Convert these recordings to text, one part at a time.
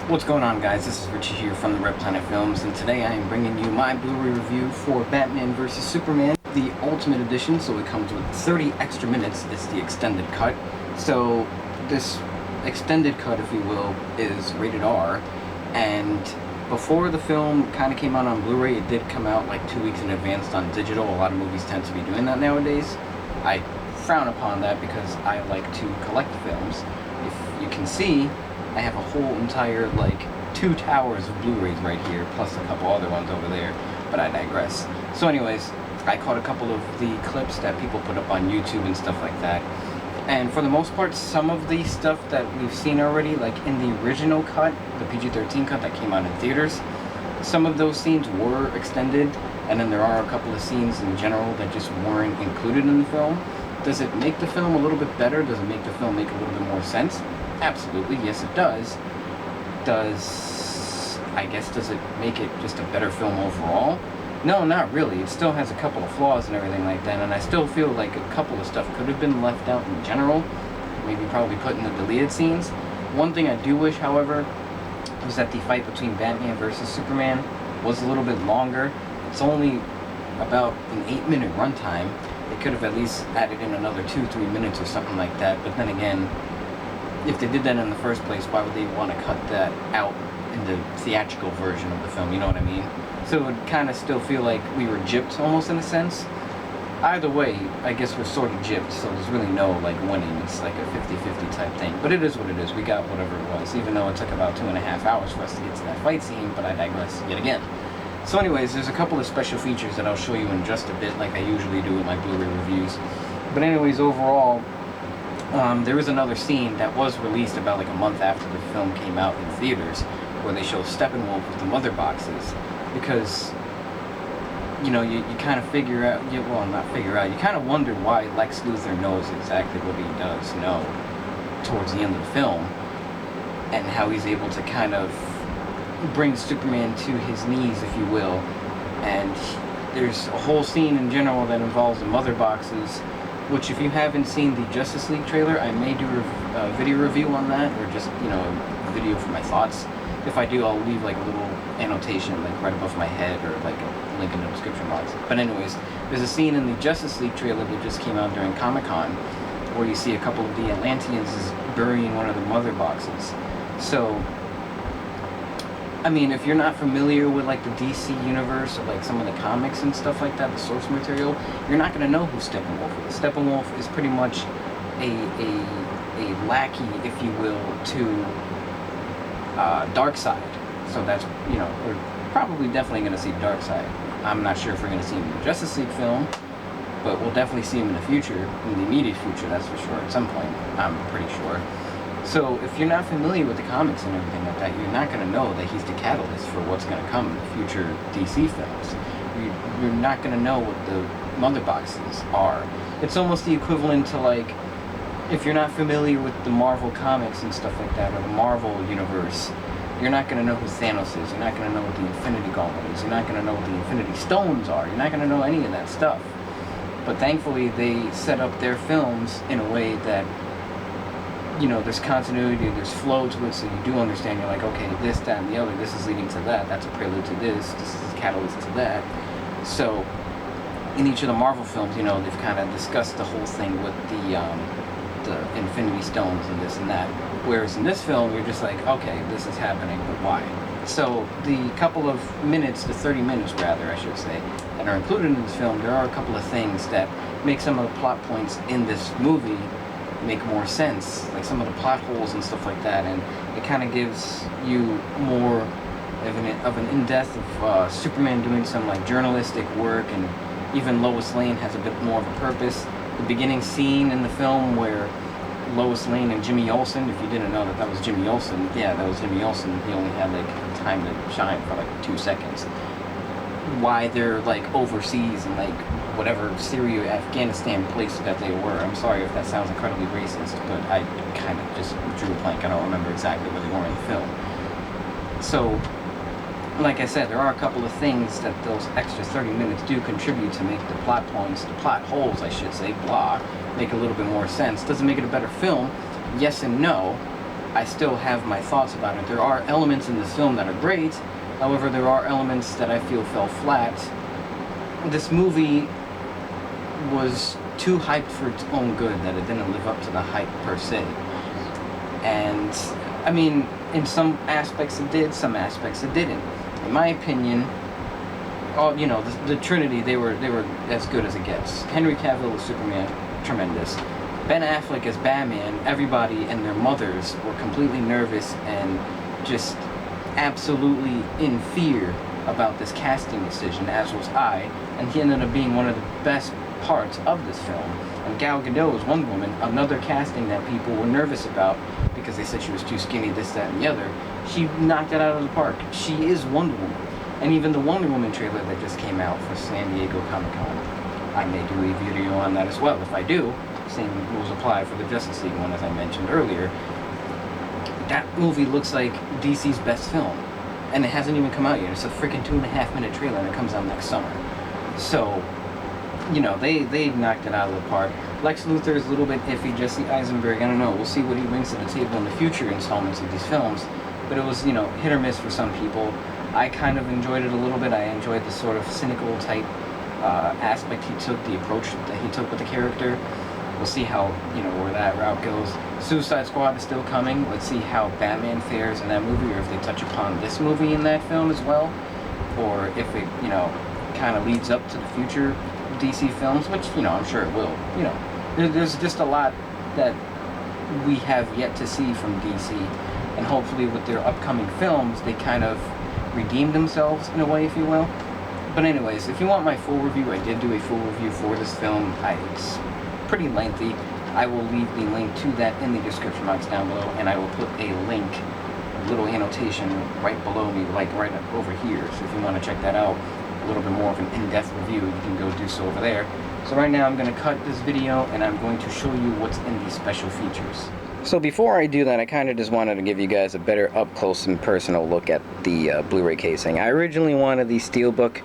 What's going on, guys? This is Richie here from the Red Planet Films, and today I am bringing you my Blu-ray review for Batman vs. Superman, the Ultimate Edition. So it comes with 30 extra minutes. It's the extended cut. So this extended cut, if you will, is rated R, and before the film kind of came out on Blu-ray, it did come out like 2 weeks in advance on digital. A lot of movies tend to be doing that nowadays. I frown upon that because I like to collect films. If you can see, I have a whole entire, like, 2 towers of Blu-rays right here, plus a couple other ones over there, but I digress. So anyways, I caught a couple of the clips that people put up on YouTube and stuff like that. And for the most part, some of the stuff that we've seen already, like in the original cut, the PG-13 cut that came out in theaters, some of those scenes were extended, and then there are a couple of scenes in general that just weren't included in the film. Does it make the film a little bit better? Does it make the film make a little bit more sense? Absolutely, yes it does. Does it make it just a better film overall? No, not really. It still has a couple of flaws and everything like that, and I still feel like a couple of stuff could have been left out in general, maybe probably put in the deleted scenes. One thing I do wish, however, was that the fight between Batman versus Superman was a little bit longer. It's only about an 8-minute runtime. They could have at least added in another 2-3 minutes or something like that, but then again, if they did that in the first place, why would they want to cut that out in the theatrical version of the film, you know what I mean? So it would kind of still feel like we were gypped almost in a sense. Either way, I guess we're sort of gypped, so there's really no like winning. It's like a 50-50 type thing. But it is what it is. We got whatever it was, even though it took about 2.5 hours for us to get to that fight scene, but I digress yet again. So anyways, there's a couple of special features that I'll show you in just a bit, like I usually do with my Blu-ray reviews. But anyways, overall, there is another scene that was released about like a month after the film came out in theaters, where they show Steppenwolf with the mother boxes, because, you know, you kind of figure out, you kind of wonder why Lex Luthor knows exactly what he does know towards the end of the film, and how he's able to kind of bring Superman to his knees, if you will. And there's a whole scene in general that involves the mother boxes, which if you haven't seen the Justice League trailer, I may do a video review on that, or just, you know, a video for my thoughts. If I do, I'll leave like a little annotation like right above my head, or like a link in the description box. But anyways, there's a scene in the Justice League trailer that just came out during Comic-Con where you see a couple of the Atlanteans burying one of the mother boxes. So, I mean, if you're not familiar with like the DC universe or like some of the comics and stuff like that, the source material, you're not going to know who Steppenwolf is. Steppenwolf is pretty much a lackey, if you will, to Darkseid. So that's, you know, we're probably definitely going to see Darkseid. I'm not sure if we're going to see him in the Justice League film, but we'll definitely see him in the future, in the immediate future, that's for sure, at some point, I'm pretty sure. So if you're not familiar with the comics and everything like that, you're not going to know that he's the catalyst for what's going to come in the future DC films. You're not going to know what the mother boxes are. It's almost the equivalent to, like, if you're not familiar with the Marvel comics and stuff like that, or the Marvel universe, you're not going to know who Thanos is. You're not going to know what the Infinity Gauntlet is. You're not going to know what the Infinity Stones are. You're not going to know any of that stuff. But thankfully, they set up their films in a way that, you know, there's continuity, there's flow to it, so you do understand. You're like, okay, this, that, and the other, this is leading to that, that's a prelude to this is a catalyst to that. So, in each of the Marvel films, you know, they've kind of discussed the whole thing with the Infinity Stones and this and that. Whereas in this film, you're just like, okay, this is happening, but why? So, the couple of minutes, the 30 minutes rather, I should say, that are included in this film, there are a couple of things that make some of the plot points in this movie make more sense, like some of the plot holes and stuff like that, and it kind of gives you more of an in-depth of Superman doing some like journalistic work, and even Lois Lane has a bit more of a purpose. The beginning scene in the film where Lois Lane and Jimmy Olsen, if you didn't know that was Jimmy Olsen, yeah, that was Jimmy Olsen, he only had like time to shine for like 2 seconds. Why they're like overseas and like whatever Syria, Afghanistan place that they were. I'm sorry if that sounds incredibly racist, but I kind of just drew a blank. I don't remember exactly where they were in the film. So, like I said, there are a couple of things that those extra 30 minutes do contribute to make the plot points, the plot holes, I should say, make a little bit more sense. Doesn't make it a better film, yes and no, I still have my thoughts about it. There are elements in this film that are great, however, there are elements that I feel fell flat. This movie was too hyped for its own good, that it didn't live up to the hype per se. And, I mean, in some aspects it did, some aspects it didn't. In my opinion, you know, the Trinity, they were as good as it gets. Henry Cavill as Superman, tremendous. Ben Affleck as Batman, everybody and their mothers were completely nervous and just absolutely in fear about this casting decision, as was I, and he ended up being one of the best parts of this film. And Gal Gadot as Wonder Woman, another casting that people were nervous about because they said she was too skinny, this, that, and the other. She knocked it out of the park. She is Wonder Woman. And even the Wonder Woman trailer that just came out for San Diego Comic-Con, I may do a video on that as well. If I do, same rules apply for the Justice League one as I mentioned earlier. That movie looks like DC's best film. And it hasn't even come out yet. It's a freaking 2.5-minute trailer and it comes out next summer. So, you know, they knocked it out of the park. Lex Luthor is a little bit iffy. Jesse Eisenberg, I don't know. We'll see what he brings to the table in the future installments of these films. But it was, you know, hit or miss for some people. I kind of enjoyed it a little bit. I enjoyed the sort of cynical type aspect he took, the approach that he took with the character. We'll see how, you know, where that route goes. Suicide Squad is still coming. Let's see how Batman fares in that movie, or if they touch upon this movie in that film as well, or if it, you know, kind of leads up to the future DC films, which, you know, I'm sure it will. You know, there's just a lot that we have yet to see from DC, and hopefully with their upcoming films, they kind of redeem themselves in a way, if you will. But anyways, if you want my full review, I did do a full review for this film. It's pretty lengthy. I will leave the link to that in the description box down below, and I will put a link, a little annotation right below me, like right over here. So if you want to check that out, a little bit more of an in-depth review, you can go do so over there. So right now I'm going to cut this video and I'm going to show you what's in these special features. So before I do that, I kind of just wanted to give you guys a better up-close and personal look at the Blu-ray casing. I originally wanted the Steelbook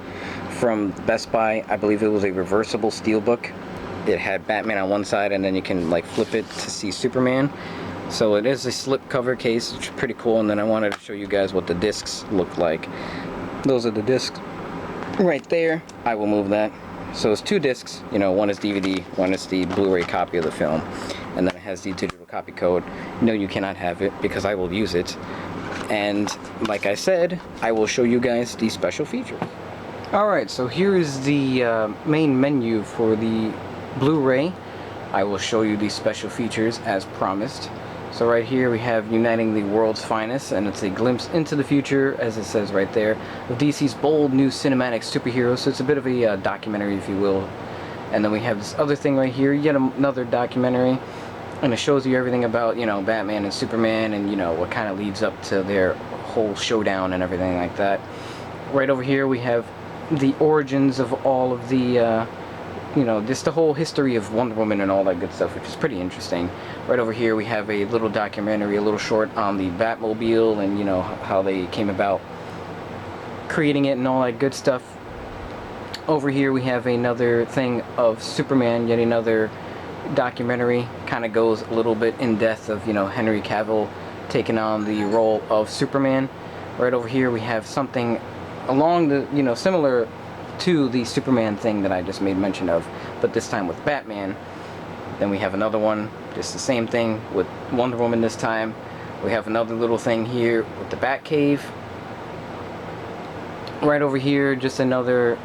from Best Buy. I believe it was a reversible Steelbook. It had Batman on one side and then you can like flip it to see Superman. So it is a slip cover case, which is pretty cool. And then I wanted to show you guys what the discs look like. Those are the discs right there. I will move that. So it's two discs, you know, one is DVD, one is the Blu-ray copy of the film, and then it has the digital copy code. No, you cannot have it because I will use it. And like I said, I will show you guys these special features. Alright, so here is the main menu for the Blu-ray. I will show you these special features as promised. So right here we have Uniting the World's Finest, and it's a glimpse into the future, as it says right there, of DC's bold new cinematic superheroes. So it's a bit of a documentary, if you will. And then we have this other thing right here, yet another documentary, and it shows you everything about, you know, Batman and Superman, and, you know, what kind of leads up to their whole showdown and everything like that. Right over here we have the origins of all of the you know, just the whole history of Wonder Woman and all that good stuff, which is pretty interesting. Right over here we have a little documentary, a little short on the Batmobile and, you know, how they came about creating it and all that good stuff. Over here we have another thing of Superman, yet another documentary. Kind of goes a little bit in depth of, you know, Henry Cavill taking on the role of Superman. Right over here we have something along the, you know, similar to the Superman thing that I just made mention of, but this time with Batman. Then we have another one, just the same thing with Wonder Woman this time. We have another little thing here with the Batcave. Right over here, just another,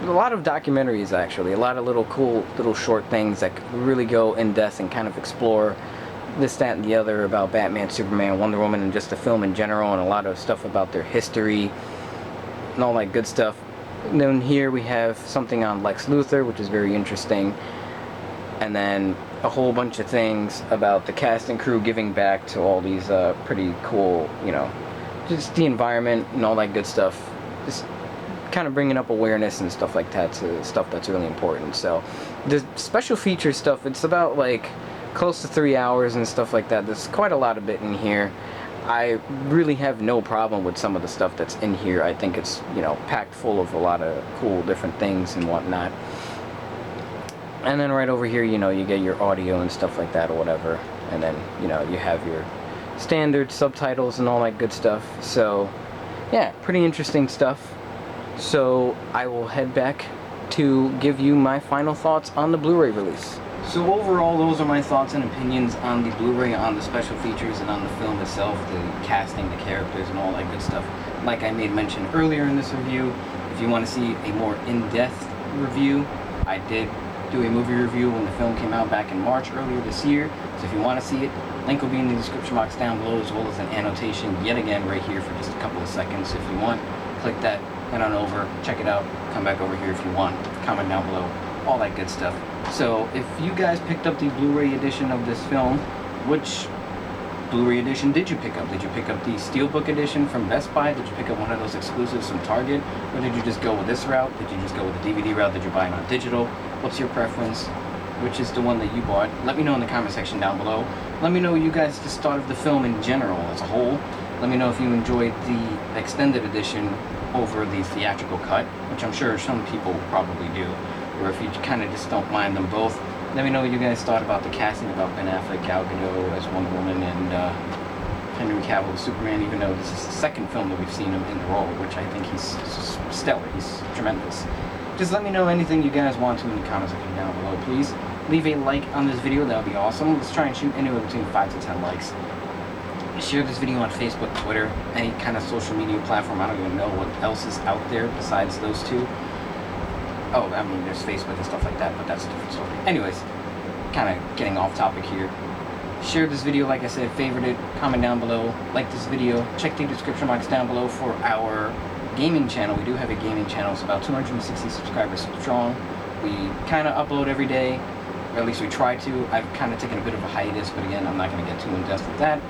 a lot of documentaries actually, a lot of little cool little short things that really go in depth and kind of explore this, that, and the other about Batman, Superman, Wonder Woman, and just the film in general, and a lot of stuff about their history and all that good stuff. And then here we have something on Lex Luthor, which is very interesting, and then a whole bunch of things about the cast and crew giving back to all these pretty cool, you know, just the environment and all that good stuff. Just kind of bringing up awareness and stuff like that to stuff that's really important. So the special feature stuff, it's about like close to 3 hours and stuff like that. There's quite a lot of it in here. I really have no problem with some of the stuff that's in here. I think it's, you know, packed full of a lot of cool different things and whatnot. And then right over here, you know, you get your audio and stuff like that or whatever. And then, you know, you have your standard subtitles and all that good stuff. So yeah, pretty interesting stuff. So I will head back to give you my final thoughts on the Blu-ray release. So overall, those are my thoughts and opinions on the Blu-ray, on the special features, and on the film itself, the casting, the characters, and all that good stuff. Like I made mention earlier in this review, if you want to see a more in-depth review, I did do a movie review when the film came out back in March earlier this year. So if you want to see it, link will be in the description box down below, as well as an annotation yet again right here for just a couple of seconds. If you want, click that, head on over, check it out, come back over here if you want, comment down below, all that good stuff. So if you guys picked up the Blu-ray edition of this film, which Blu-ray edition did you pick up? Did you pick up the Steelbook edition from Best Buy? Did you pick up one of those exclusives from Target? Or did you just go with this route? Did you just go with the DVD route? Did you buy it on digital? What's your preference? Which is the one that you bought? Let me know in the comment section down below. Let me know what you guys just thought of the film in general as a whole. Let me know if you enjoyed the extended edition over the theatrical cut, which I'm sure some people probably do. Or if you kind of just don't mind them both. Let me know what you guys thought about the casting, about Ben Affleck, Gal Gadot as Wonder Woman, and Henry Cavill as Superman, even though this is the second film that we've seen him in the role, which I think he's stellar, he's tremendous. Just let me know anything you guys want to in the comment section down below, please. Leave a like on this video, that would be awesome. Let's try and shoot anywhere between 5 to 10 likes. Share this video on Facebook, Twitter, any kind of social media platform. I don't even know what else is out there besides those two. Oh, I mean, there's Facebook and stuff like that, but that's a different story. Anyways, kind of getting off topic here. Share this video, like I said, favorite it, comment down below, like this video, check the description box down below for our gaming channel. We do have a gaming channel. It's about 260 subscribers strong. We kind of upload every day, or at least we try to. I've kind of taken a bit of a hiatus, but again, I'm not going to get too in-depth with that.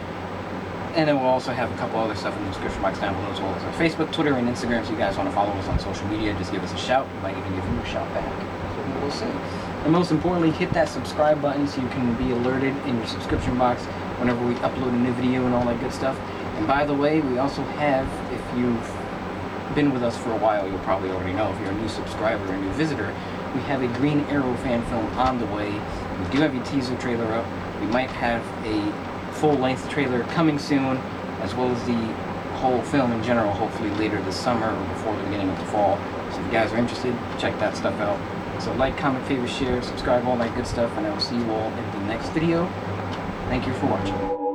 And then we'll also have a couple other stuff in the description box down below, as well as our Facebook, Twitter, and Instagram. So you guys want to follow us on social media, just give us a shout. We might even give you a shout back. So we'll see. And most importantly, hit that subscribe button so you can be alerted in your subscription box whenever we upload a new video and all that good stuff. And by the way, we also have, if you've been with us for a while, you'll probably already know, if you're a new subscriber or a new visitor, we have a Green Arrow fan film on the way. We do have a teaser trailer up. We might have a full-length trailer coming soon, as well as the whole film in general, hopefully later this summer or before the beginning of the fall. So if you guys are interested, check that stuff out. So like, comment, favorite, share, subscribe, all that good stuff, and I will see you all in the next video. Thank you for watching.